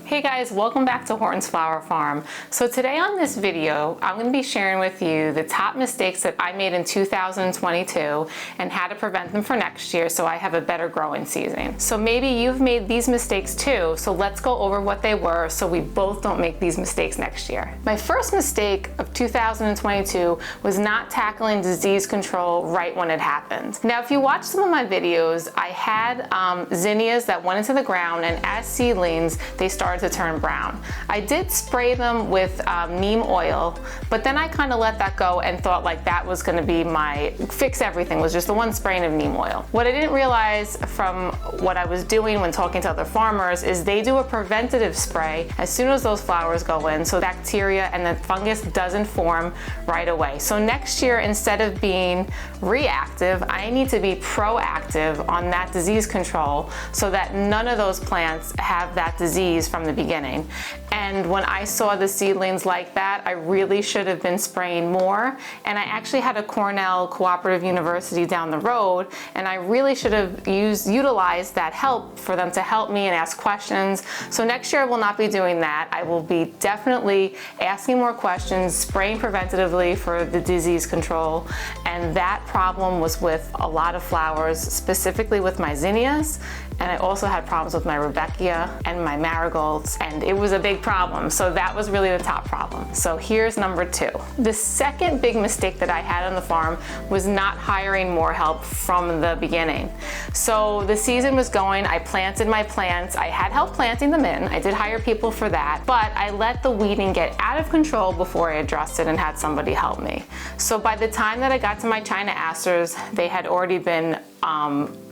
Hey guys, welcome back to Horton's Flower Farm. So today on this video, I'm going to be sharing with you the top mistakes that I made in 2022 and how to prevent them for next year so I have a better growing season. So maybe you've made these mistakes too, so let's go over what they were so we both don't make these mistakes next year. My first mistake of 2022 was not tackling disease control right when it happened. Now, if you watch some of my videos, I had zinnias that went into the ground, and as seedlings, they started to turn brown. I did spray them with neem oil, but then I kind of let that go and thought like that was going to be my fix everything, was just the one spraying of neem oil. What I didn't realize from what I was doing when talking to other farmers is they do a preventative spray as soon as those flowers go in, so bacteria and the fungus doesn't form right away. So next year, instead of being reactive, I need to be proactive on that disease control so that none of those plants have that disease from the beginning. And when I saw the seedlings like that, I really should have been spraying more. And I actually had a Cornell Cooperative University down the road, and I really should have utilized that help for them to help me and ask questions. So next year I will not be doing that. I will be definitely asking more questions, spraying preventatively for the disease control. And that problem was with a lot of flowers, specifically with my zinnias. And I also had problems with my Rudbeckia and my marigolds, and it was a big problem. So that was really the top problem. So here's number two. The second big mistake that I had on the farm was not hiring more help from the beginning. So the season was going, I planted my plants, I had help planting them in, I did hire people for that, but I let the weeding get out of control before I addressed it and had somebody help me. So by the time that I got to my China asters, they had already been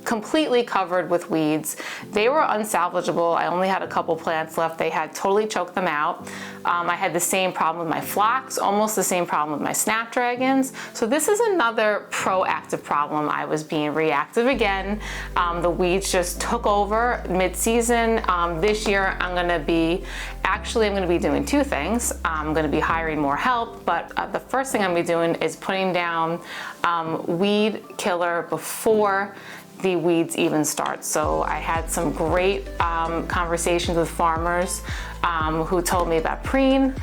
completely covered with weeds. They were unsalvageable. I only had a couple plants left. They had totally choked them out. I had the same problem with my phlox, almost the same problem with my snapdragons. So this is another proactive problem. I was being reactive again. The weeds just took over mid-season. This year I'm gonna be doing two things. I'm gonna be hiring more help, but the first thing I'm gonna be doing is putting down weed killer before the weeds even start. So I had some great conversations with farmers who told me about Preen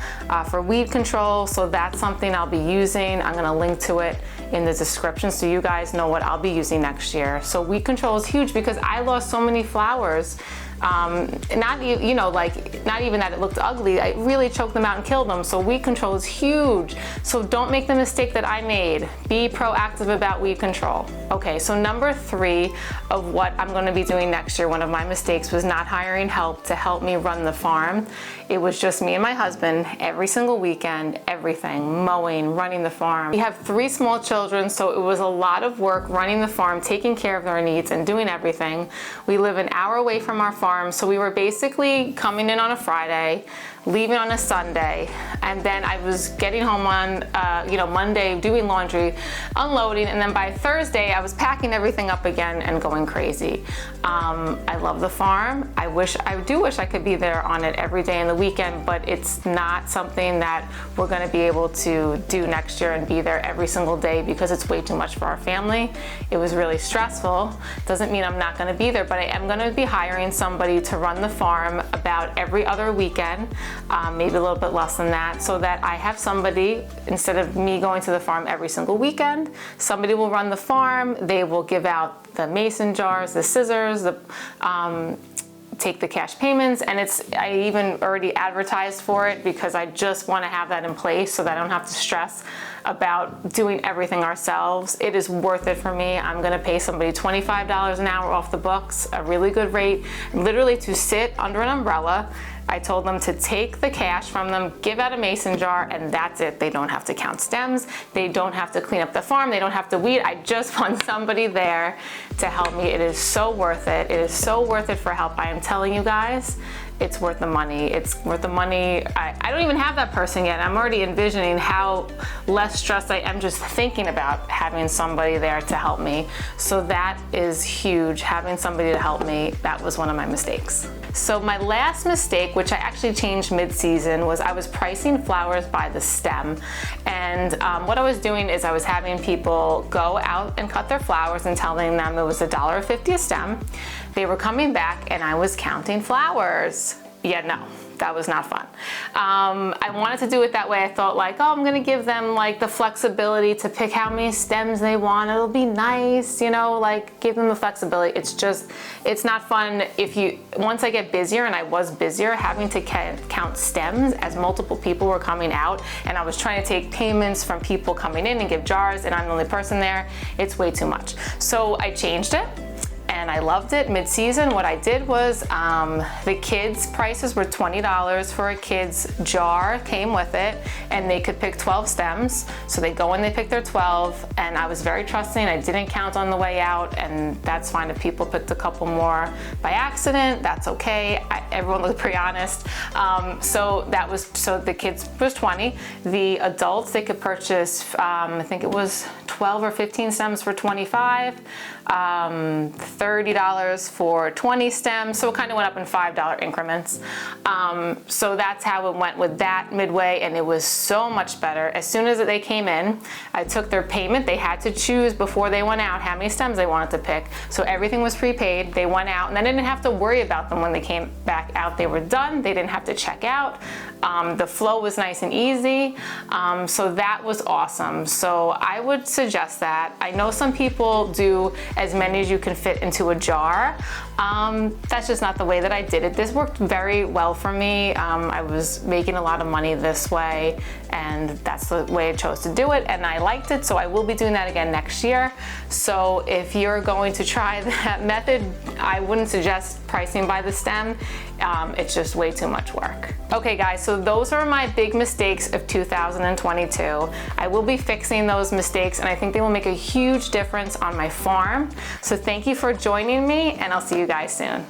for weed control. So that's something I'll be using. I'm gonna link to it in the description so you guys know what I'll be using next year. So weed control is huge because I lost so many flowers. Not even that it looked ugly, I really choked them out and killed them. So weed control is huge. So don't make the mistake that I made. Be proactive about weed control. Okay, so number three of what I'm gonna be doing next year, one of my mistakes was not hiring help to help me run the farm. It was just me and my husband every single weekend, everything, mowing, running the farm. We have 3 small children, so it was a lot of work running the farm, taking care of their needs and doing everything. We live an hour away from our farm, so we were basically coming in on a Friday, leaving on a Sunday, and then I was getting home on Monday, doing laundry, unloading, and then by Thursday I was packing everything up again and going crazy. I love the farm. I do wish I could be there on it every day in the weekend, but it's not something that we're going to be able to do next year and be there every single day because it's way too much for our family. It was really stressful. Doesn't mean I'm not going to be there, but I am going to be hiring somebody to run the farm about every other weekend. Maybe a little bit less than that, so that I have somebody, instead of me going to the farm every single weekend, somebody will run the farm. They will give out the mason jars, the scissors, take the cash payments, and I even already advertised for it because I just want to have that in place so that I don't have to stress about doing everything ourselves. It is worth it for me. I'm gonna pay somebody $25 an hour off the books, a really good rate, literally to sit under an umbrella. I told them to take the cash from them, give out a mason jar, and that's it. They don't have to count stems. They don't have to clean up the farm. They don't have to weed. I just want somebody there to help me. It is so worth it. It is so worth it for help. I am telling you guys, it's worth the money. It's worth the money. I don't even have that person yet. I'm already envisioning how less stressed I am just thinking about having somebody there to help me. So that is huge. Having somebody to help me, that was one of my mistakes. So my last mistake, which I actually changed mid-season, was I was pricing flowers by the stem. And what I was doing is I was having people go out and cut their flowers and telling them it was $1.50 a stem. They were coming back and I was counting flowers. Yeah, no. that was not fun. I wanted to do it that way. I thought like, oh, I'm gonna give them like the flexibility to pick how many stems they want. It'll be nice, you know, like give them the flexibility. It's not fun once I get busier, and I was busier, having to count stems as multiple people were coming out, and I was trying to take payments from people coming in and give jars, and I'm the only person there. It's way too much. So I changed it. And I loved it. Mid-season, what I did was the kids' prices were $20 for a kid's jar, came with it, and they could pick 12 stems. So they go in, they pick their 12, and I was very trusting. I didn't count on the way out, and that's fine. If people picked a couple more by accident, that's okay. Everyone was pretty honest. So the kids was 20. The adults, they could purchase, I think it was 12 or 15 stems for 25. $30 for 20 stems, so it kind of went up in $5 increments. So that's how it went with that midway, and it was so much better. As soon as they came in, I took their payment. They had to choose before they went out how many stems they wanted to pick. So everything was prepaid. They went out, and I didn't have to worry about them when they came back out. They were done. They didn't have to check out. The flow was nice and easy. So that was awesome. So I would suggest that. I know some people do as many as you can fit into a jar. That's just not the way that I did it. This worked very well for me. I was making a lot of money this way, and that's the way I chose to do it, and I liked it, so I will be doing that again next year. So if you're going to try that method, I wouldn't suggest pricing by the stem. It's just way too much work. Okay guys, so those are my big mistakes of 2022. I will be fixing those mistakes, and I think they will make a huge difference on my farm. So thank you for joining me, and I'll see you guys soon.